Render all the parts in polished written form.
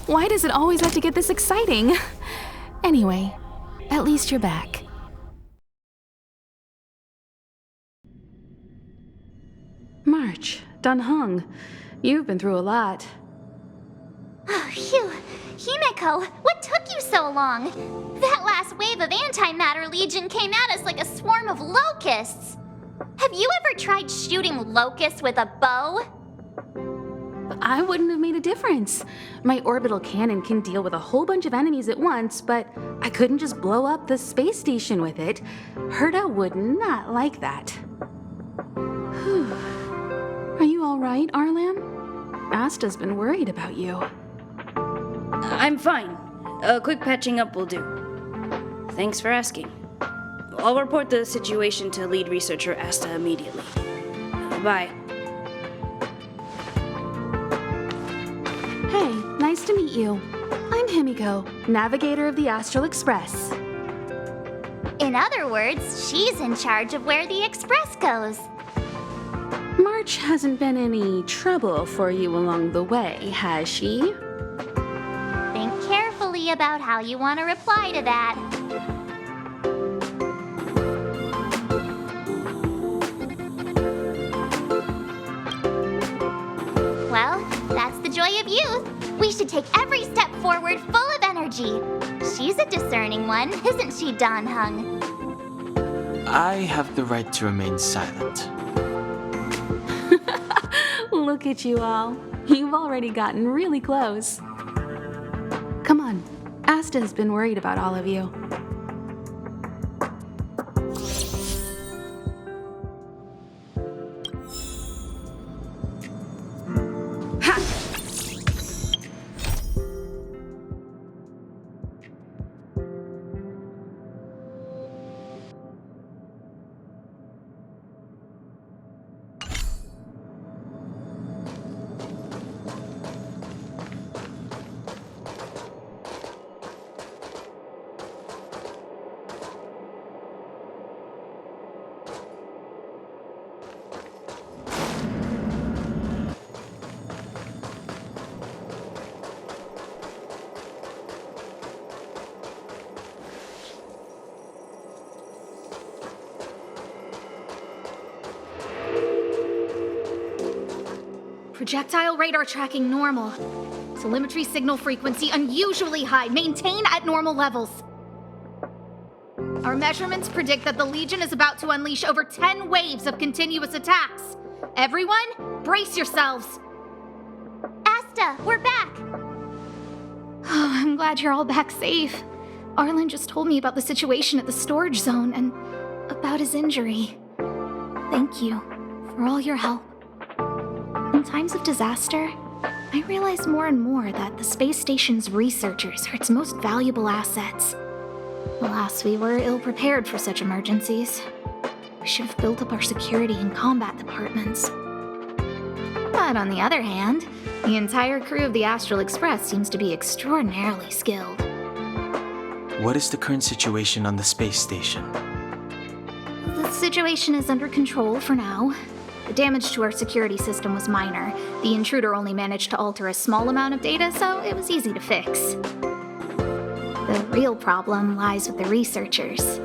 Why does it always have to get this exciting? Anyway, at least you're back. March, Dunhung, you've been through a lot. Oh, phew. Himeko, what took you so long? That last wave of antimatter legion came at us like a swarm of locusts. Have you ever tried shooting locusts with a bow? I wouldn't have made a difference. My orbital cannon can deal with a whole bunch of enemies at once, but I couldn't just blow up the space station with it. Herta would not like that. Whew. Are you all right, Arlam? Asta's been worried about you. I'm fine. A quick patching up will do. Thanks for asking. I'll report the situation to lead researcher Asta immediately. Bye. Hey, nice to meet you. I'm Himiko, navigator of the Astral Express. In other words, she's in charge of where the express goes. March hasn't been any trouble for you along the way, has she? Think carefully about how you want to reply to that. Well, that's the joy of youth. We should take every step forward full of energy. She's a discerning one, isn't she, Donhung? I have the right to remain silent. Look at you all. You've already gotten really close. Come on. Asta's been worried about all of you. Projectile radar tracking normal. Telemetry signal frequency unusually high. Maintain at normal levels. Our measurements predict that the Legion is about to unleash over 10 waves of continuous attacks. Everyone, brace yourselves. Asta, we're back. Oh, I'm glad you're all back safe. Arlen just told me about the situation at the storage zone and about his injury. Thank you for all your help. In times of disaster, I realize more and more that the space station's researchers are its most valuable assets. Alas, we were ill-prepared for such emergencies. We should have built up our security and combat departments. But on the other hand, the entire crew of the Astral Express seems to be extraordinarily skilled. What is the current situation on the space station? The situation is under control for now. The damage to our security system was minor. The intruder only managed to alter a small amount of data, so it was easy to fix. The real problem lies with the researchers.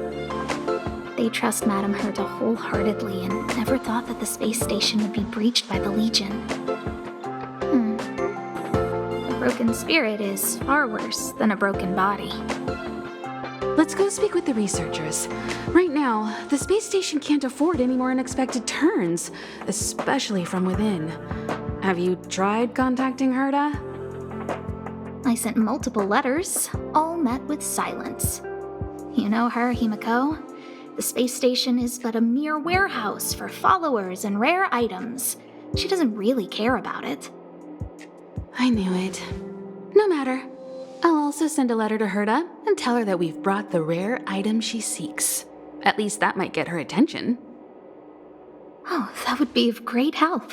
They trust Madame Herta wholeheartedly and never thought that the space station would be breached by the Legion. A broken spirit is far worse than a broken body. Let's go speak with the researchers. Right now, the space station can't afford any more unexpected turns, especially from within. Have you tried contacting Herta? I sent multiple letters, all met with silence. You know her, Himiko. The space station is but a mere warehouse for followers and rare items. She doesn't really care about it. I knew it. No matter. I'll also send a letter to Herta and tell her that we've brought the rare item she seeks. At least that might get her attention. Oh, that would be of great help.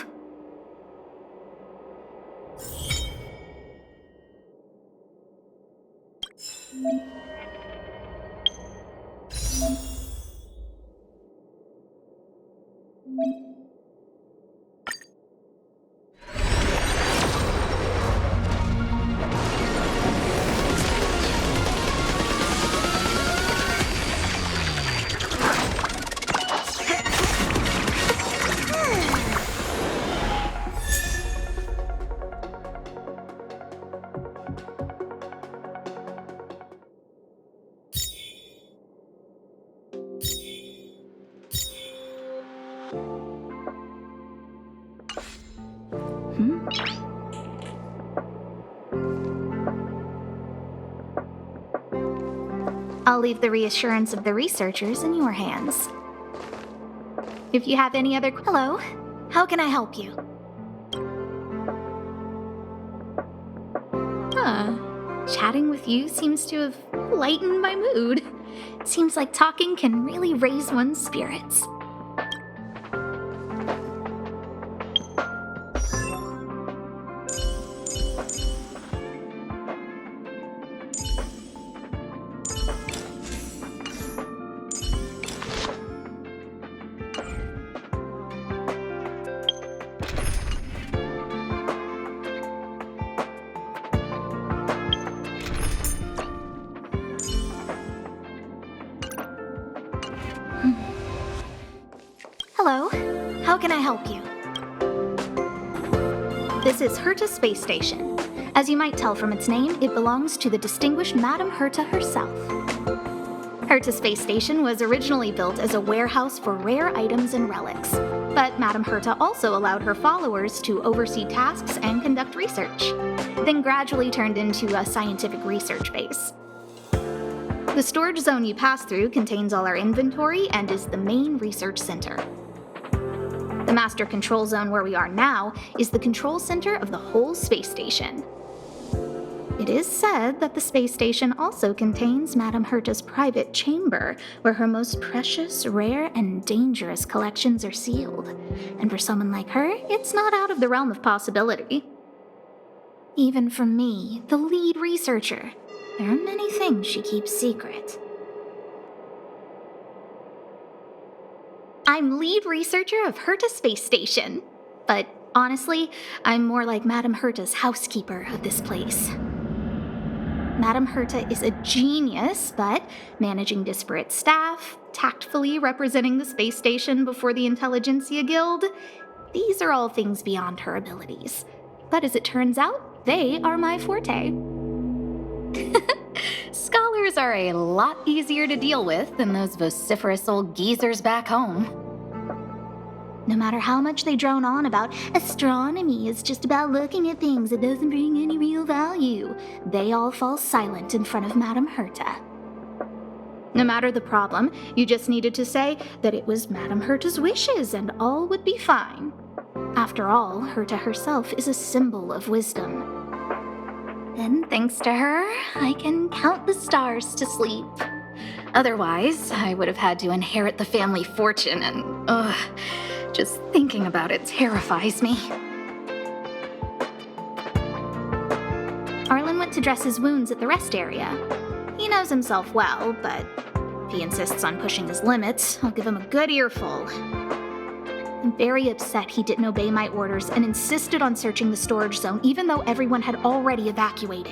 I'll leave the reassurance of the researchers in your hands. If you have any other... Hello, how can I help you? Chatting with you seems to have lightened my mood. Seems like talking can really raise one's spirits. Hello, how can I help you? This is Herta Space Station. As you might tell from its name, it belongs to the distinguished Madame Herta herself. Herta Space Station was originally built as a warehouse for rare items and relics, but Madame Herta also allowed her followers to oversee tasks and conduct research, then gradually turned into a scientific research base. The storage zone you pass through contains all our inventory and is the main research center. The master control zone where we are now is the control center of the whole space station. It is said that the space station also contains Madame Herta's private chamber, where her most precious, rare, and dangerous collections are sealed. And for someone like her, it's not out of the realm of possibility. Even from me, the lead researcher, there are many things she keeps secret. I'm lead researcher of Herta Space Station, but honestly, I'm more like Madame Herta's housekeeper of this place. Madame Herta is a genius, but managing disparate staff, tactfully representing the space station before the Intelligentsia Guild, these are all things beyond her abilities. But as it turns out, they are my forte. Scholars are a lot easier to deal with than those vociferous old geezers back home. No matter how much they drone on about astronomy is just about looking at things that doesn't bring any real value, they all fall silent in front of Madame Herta. No matter the problem, you just needed to say that it was Madame Herta's wishes and all would be fine. After all, Herta herself is a symbol of wisdom. And thanks to her, I can count the stars to sleep. Otherwise, I would have had to inherit the family fortune and, just thinking about it terrifies me. Arlen went to dress his wounds at the rest area. He knows himself well, but if he insists on pushing his limits, I'll give him a good earful. I'm very upset he didn't obey my orders and insisted on searching the storage zone even though everyone had already evacuated.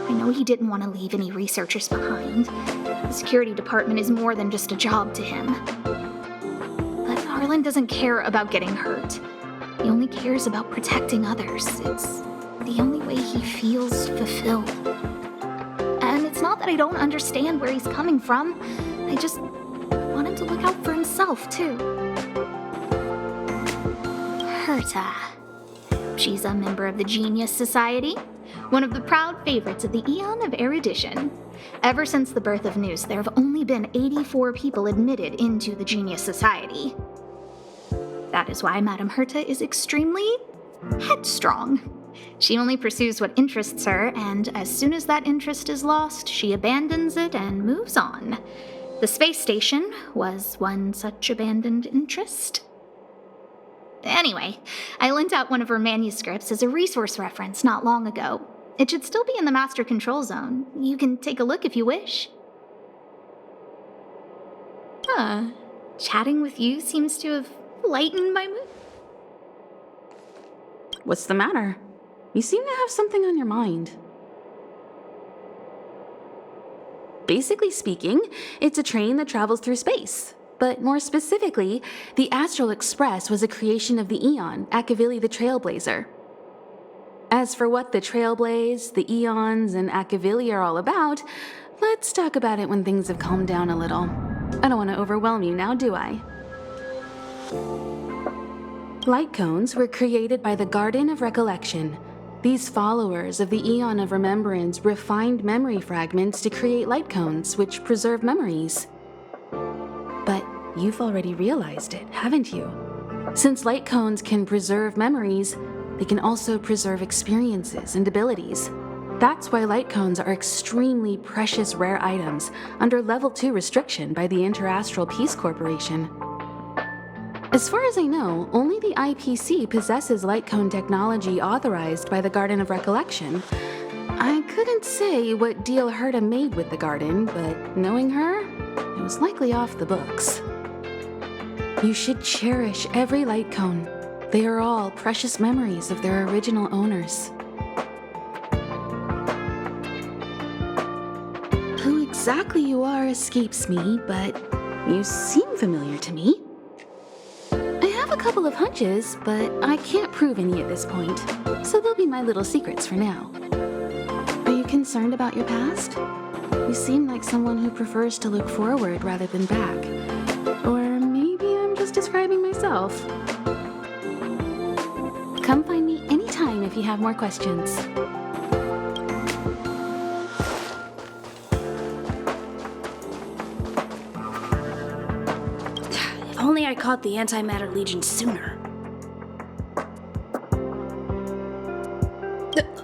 I know he didn't want to leave any researchers behind. The security department is more than just a job to him. But Arlen doesn't care about getting hurt. He only cares about protecting others. It's the only way he feels fulfilled. And it's not that I don't understand where he's coming from. I just want him to look out for himself, too. Herta. She's a member of the Genius Society, one of the proud favorites of the Eon of Erudition. Ever since the birth of Nous, there have only been 84 people admitted into the Genius Society. That is why Madame Herta is extremely headstrong. She only pursues what interests her, and as soon as that interest is lost, she abandons it and moves on. The space station was one such abandoned interest. Anyway, I lent out one of her manuscripts as a resource reference not long ago. It should still be in the master control zone. You can take a look if you wish. Chatting with you seems to have lightened my mood. What's the matter? You seem to have something on your mind. Basically speaking, it's a train that travels through space. But more specifically, the Astral Express was a creation of the Eon, Akavili the Trailblazer. As for what the Trailblaze, the Eons, and Akavili are all about, let's talk about it when things have calmed down a little. I don't want to overwhelm you now, do I? Light cones were created by the Garden of Recollection. These followers of the Eon of Remembrance refined memory fragments to create light cones, which preserve memories. But you've already realized it, haven't you? Since light cones can preserve memories, they can also preserve experiences and abilities. That's why light cones are extremely precious rare items under Level 2 restriction by the Interastral Peace Corporation. As far as I know, only the IPC possesses light cone technology authorized by the Garden of Recollection. I couldn't say what deal Herta made with the Garden, but knowing her, it was likely off the books. You should cherish every light cone. They are all precious memories of their original owners. Who exactly you are escapes me, but you seem familiar to me. I have a couple of hunches, but I can't prove any at this point, so they'll be my little secrets for now. Are you concerned about your past? You seem like someone who prefers to look forward rather than back. Or maybe I'm just describing myself. Come find me anytime if you have more questions. If only I caught the Antimatter Legion sooner.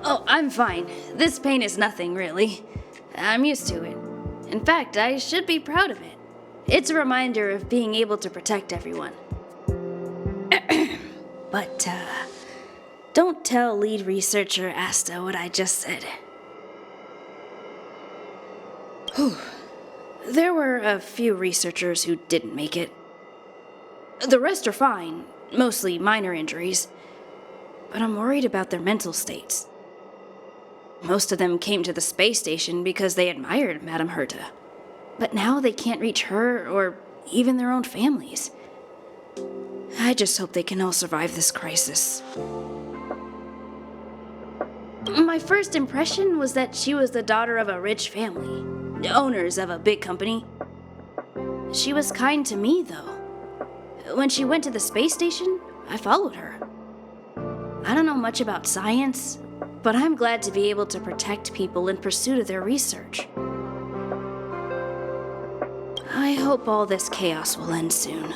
Oh, I'm fine. This pain is nothing, really. I'm used to it. In fact, I should be proud of it. It's a reminder of being able to protect everyone. But, don't tell lead researcher Asta what I just said. Whew. There were a few researchers who didn't make it. The rest are fine, mostly minor injuries. But I'm worried about their mental states. Most of them came to the space station because they admired Madame Herta. But now they can't reach her or even their own families. I just hope they can all survive this crisis. My first impression was that she was the daughter of a rich family, owners of a big company. She was kind to me, though. When she went to the space station, I followed her. I don't know much about science, but I'm glad to be able to protect people in pursuit of their research. I hope all this chaos will end soon.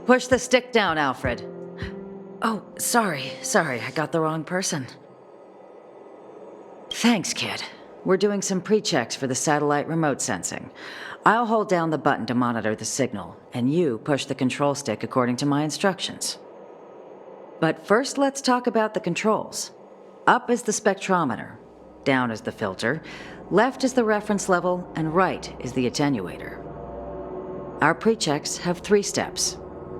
Push the stick down, Alfred. Oh, sorry, I got the wrong person. Thanks, kid. We're doing some pre-checks for the satellite remote sensing. I'll hold down the button to monitor the signal, and you push the control stick according to my instructions. But first, let's talk about the controls. Up is the spectrometer, down is the filter, left is the reference level, and right is the attenuator. Our pre-checks have 3 steps.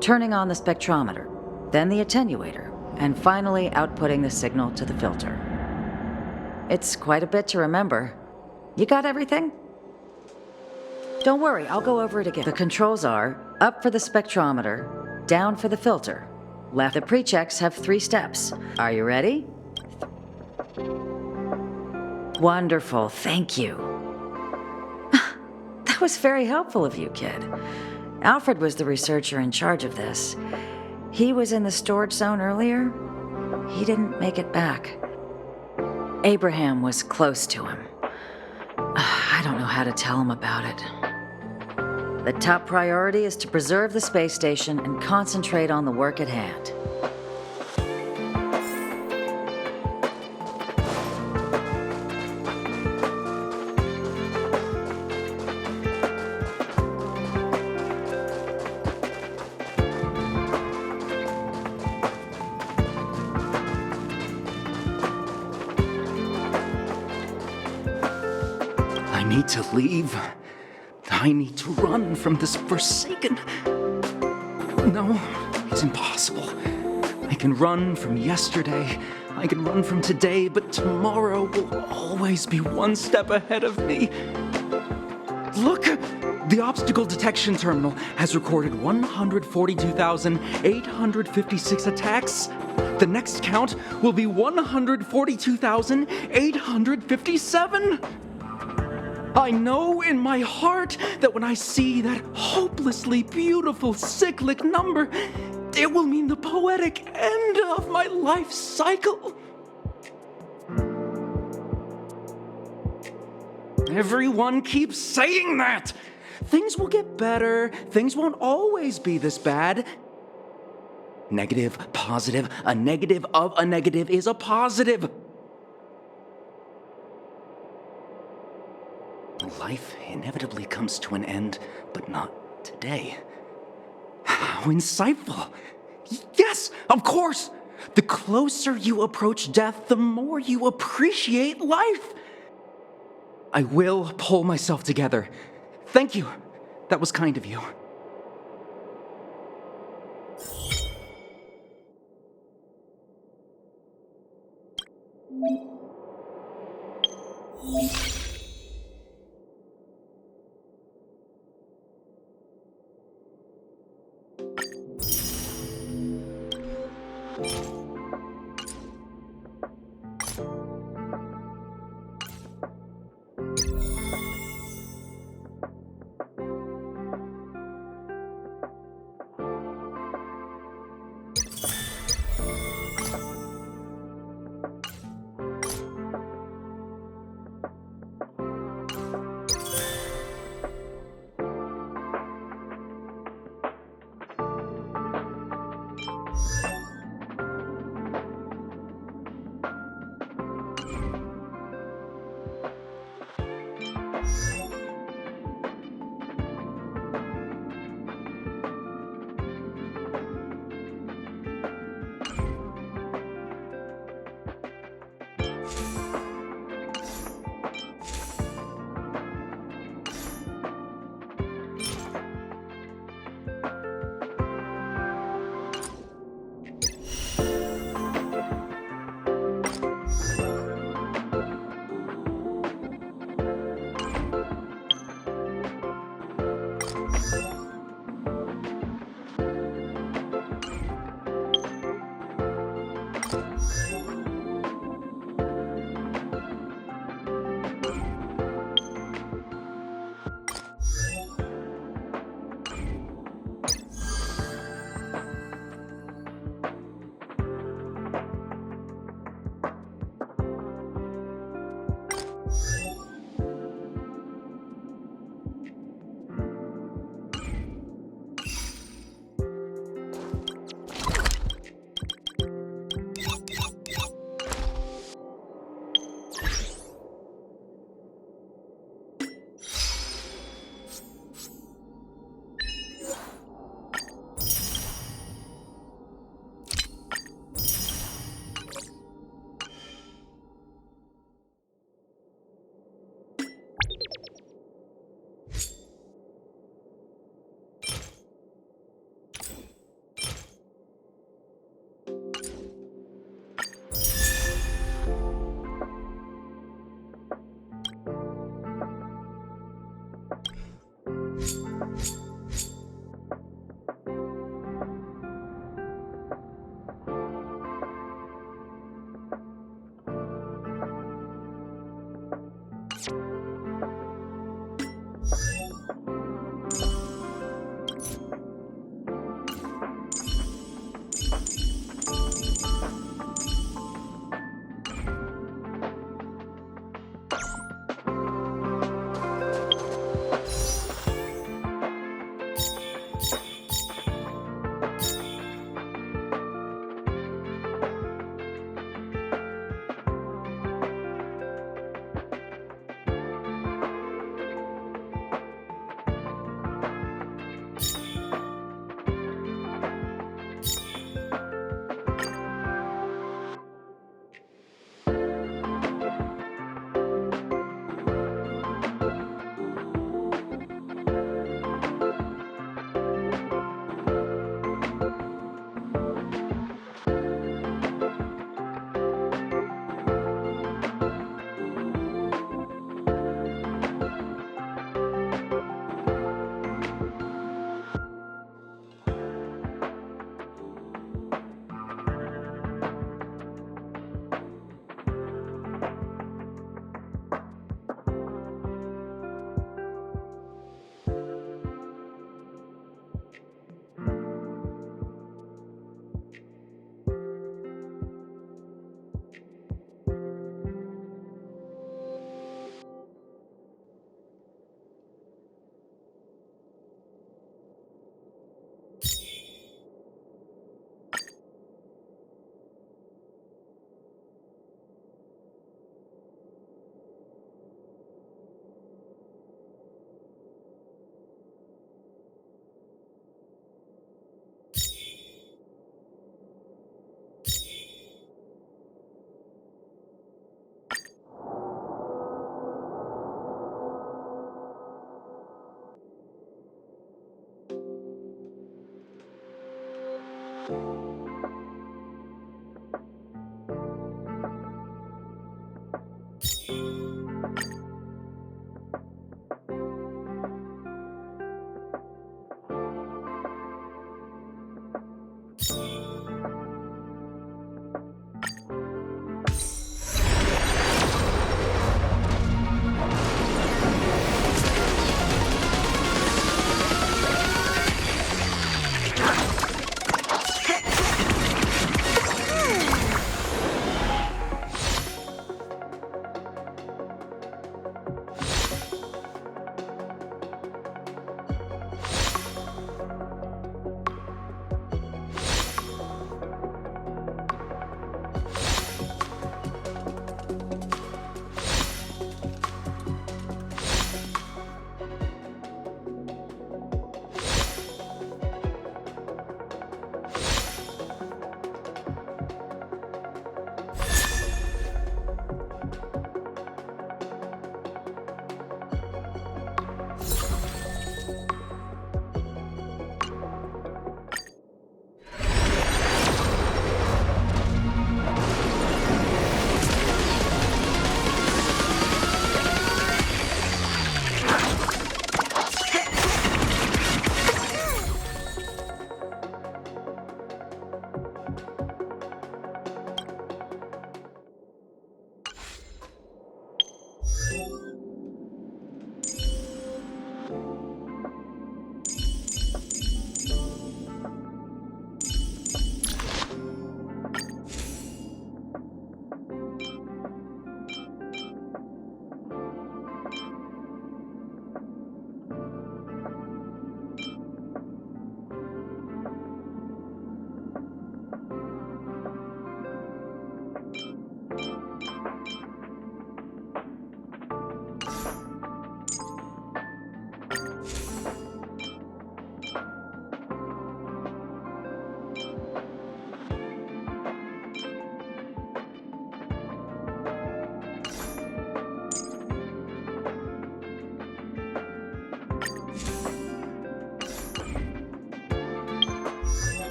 Turning on the spectrometer, then the attenuator, and finally outputting the signal to the filter. It's quite a bit to remember. You got everything? Don't worry, I'll go over it again. The controls are up for the spectrometer, down for the filter. Left. The pre-checks have 3 steps. Are you ready? Wonderful, thank you. That was very helpful of you, kid. Alfred was the researcher in charge of this. He was in the storage zone earlier. He didn't make it back. Abraham was close to him. I don't know how to tell him about it. The top priority is to preserve the space station and concentrate on the work at hand. I need to leave. I need to run from this forsaken... No, it's impossible. I can run from yesterday, I can run from today, but tomorrow will always be one step ahead of me. Look! The obstacle detection terminal has recorded 142,856 attacks. The next count will be 142,857. I know in my heart that when I see that hopelessly beautiful cyclic number, it will mean the poetic end of my life cycle. Everyone keeps saying that. Things will get better. Things won't always be this bad. Negative, positive, a negative of a negative is a positive. Life inevitably comes to an end, but not today. How insightful. Yes, of course. The closer you approach death, the more you appreciate life. I will pull myself together. Thank you. That was kind of you.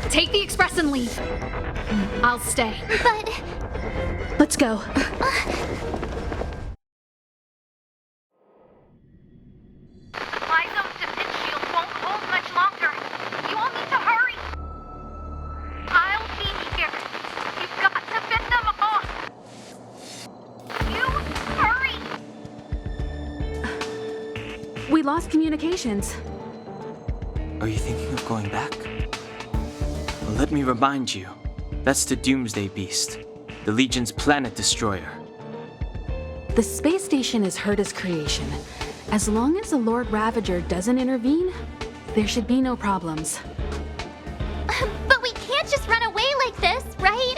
Take the express and leave. I'll stay. But Let's go. Supply zone's defense shield won't hold much longer. You all need to hurry. I'll be here. You've got to fend them off. You hurry. We lost communications. Are you thinking of going back? Well, let me remind you. That's the Doomsday Beast, the Legion's planet destroyer. The space station is Herta's creation. As long as the Lord Ravager doesn't intervene, there should be no problems. but we can't just run away like this, right?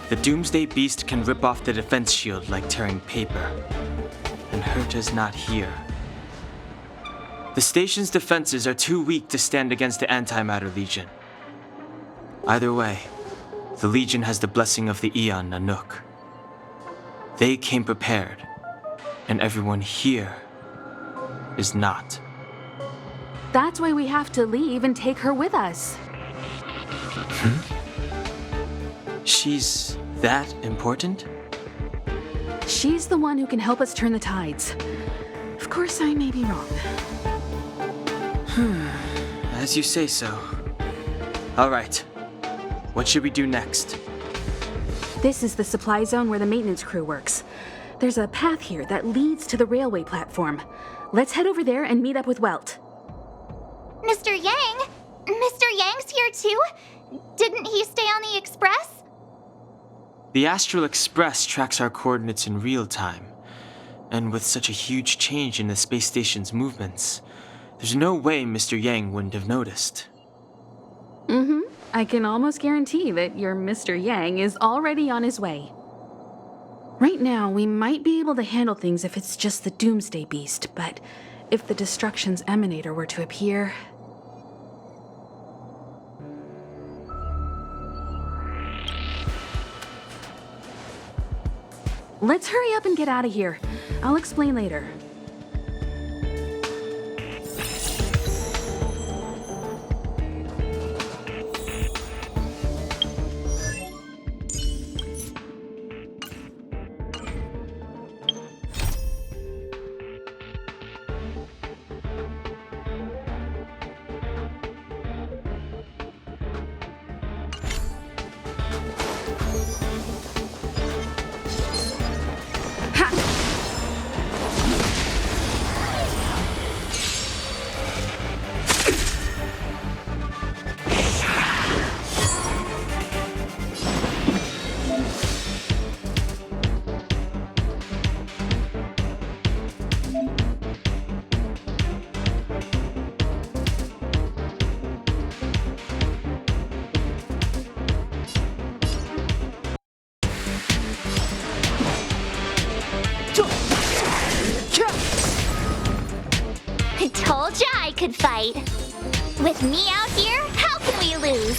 The Doomsday Beast can rip off the defense shield like tearing paper. And Herta's not here. The station's defenses are too weak to stand against the Antimatter Legion. Either way, the Legion has the blessing of the Aeon Nanook. They came prepared, and everyone here is not. That's why we have to leave and take her with us. She's that important? She's the one who can help us turn the tides. Of course, I may be wrong. As you say so. All right. What should we do next? This is the supply zone where the maintenance crew works. There's a path here that leads to the railway platform. Let's head over there and meet up with Welt. Mr. Yang? Mr. Yang's here too? Didn't he stay on the express? The Astral Express tracks our coordinates in real time. And with such a huge change in the space station's movements, there's no way Mr. Yang wouldn't have noticed. I can almost guarantee that your Mr. Yang is already on his way. Right now, we might be able to handle things if it's just the Doomsday Beast, but if the Destruction's Emanator were to appear... Let's hurry up and get out of here. I'll explain later. could fight. With me out here, how can we lose?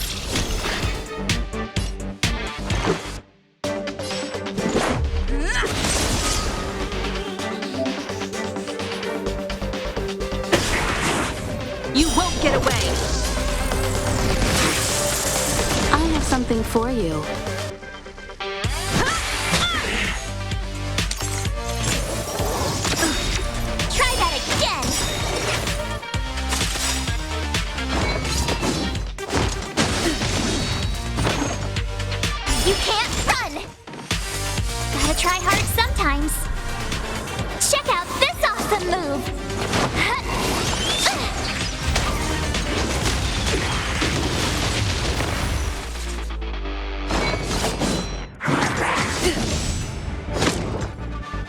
You won't get away! I have something for you. Try that again! You can't run! Gotta try hard sometimes. Check out this awesome move!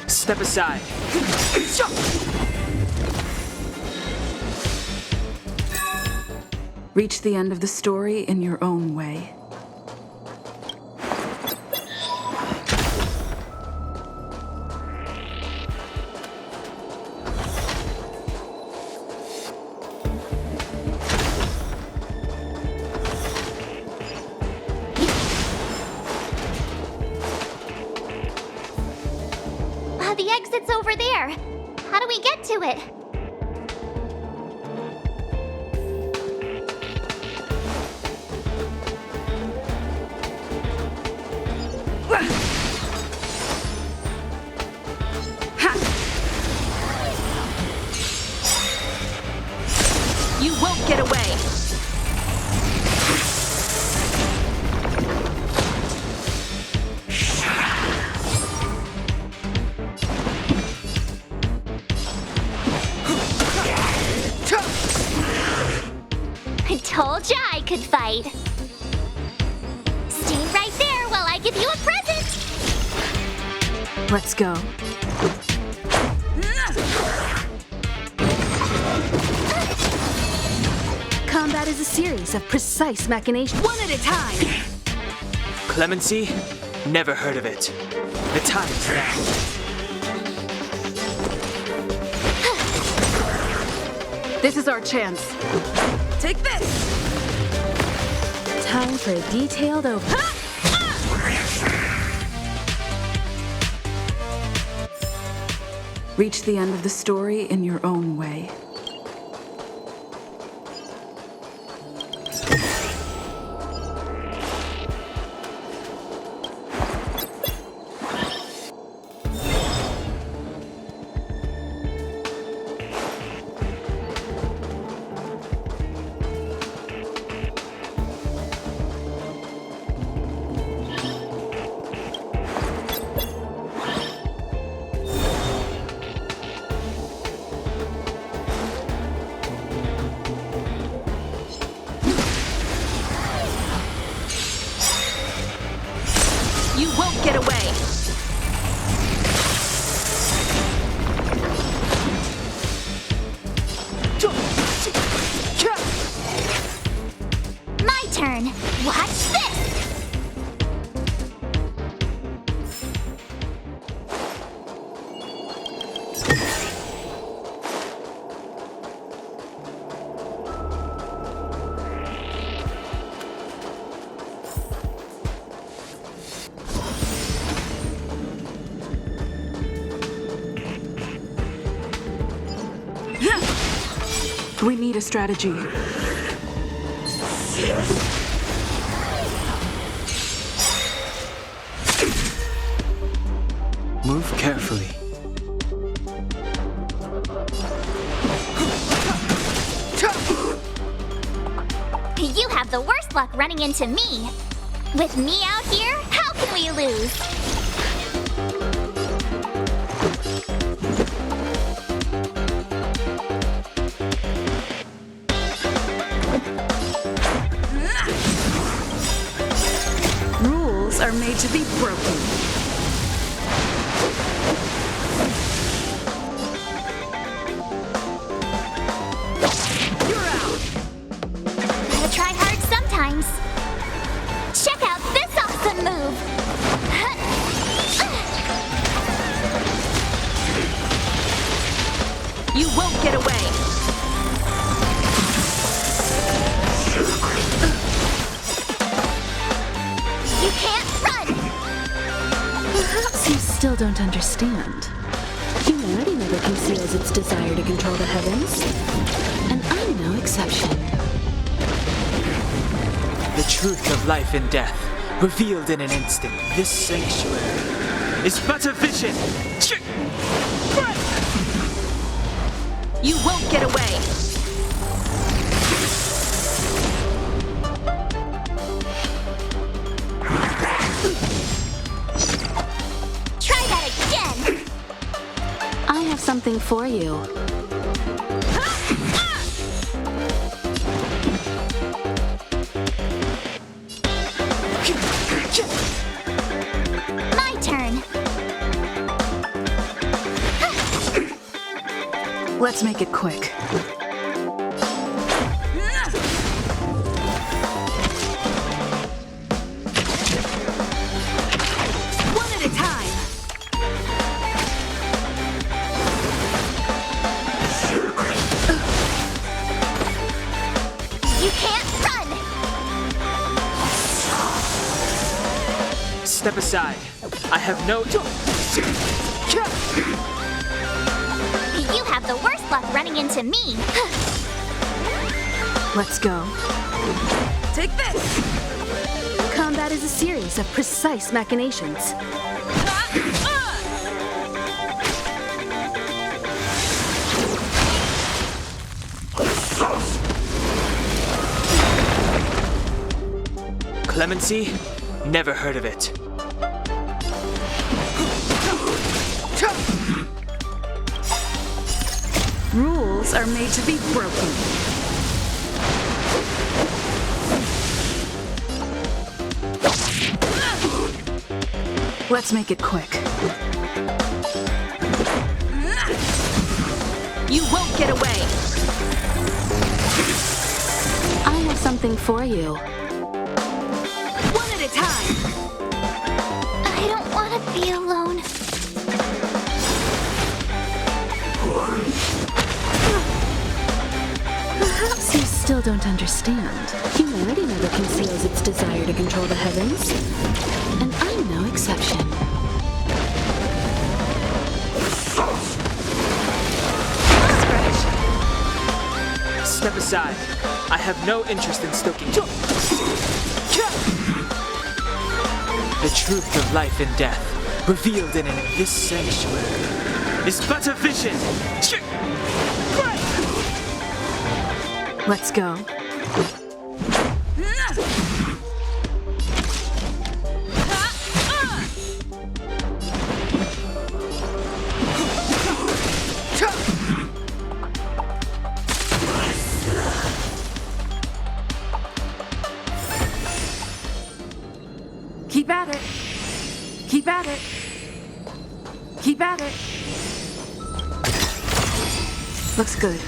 Step aside. Reach the end of the story in your own way. The exit's over there. How do we get to it? You won't get away! I told ya I could fight. Stay right there while I give you a present. Let's go. Combat is a series of precise machinations, one at a time. Clemency? Never heard of it. The time is now. This is our chance. Take this! Time for a detailed open. Reach the end of the story in your own way. You won't get away! My turn. Watch this. We need a strategy. Move carefully. You have the worst luck running into me. With me out here, how can we lose? Rules are made to be broken. You're out! Gotta try hard sometimes. Check out this awesome move. You won't get away! still don't understand. Humanity never conceals its desire to control the heavens. And I'm no exception. The truth of life and death, revealed in an instant. This sanctuary is but a vision. You won't get away! Try that again! I have something for you. My turn. Let's make it quick. One at a time! You can't run! Step aside. I have no... You have the worst luck running into me. Let's go. Take this! Combat is a series of precise machinations. Clemency? Never heard of it. Rules are made to be broken. Let's make it quick. You won't get away! I have something for you. One at a time! I don't want to be alone. Perhaps you still don't understand. Humanity never conceals its desire to control the heavens. And I'm no exception. Step aside. I have no interest in stoking... The truth of life and death, revealed in this sanctuary, is but a vision. Let's go. Keep at it. Keep at it. Keep at it. Looks good.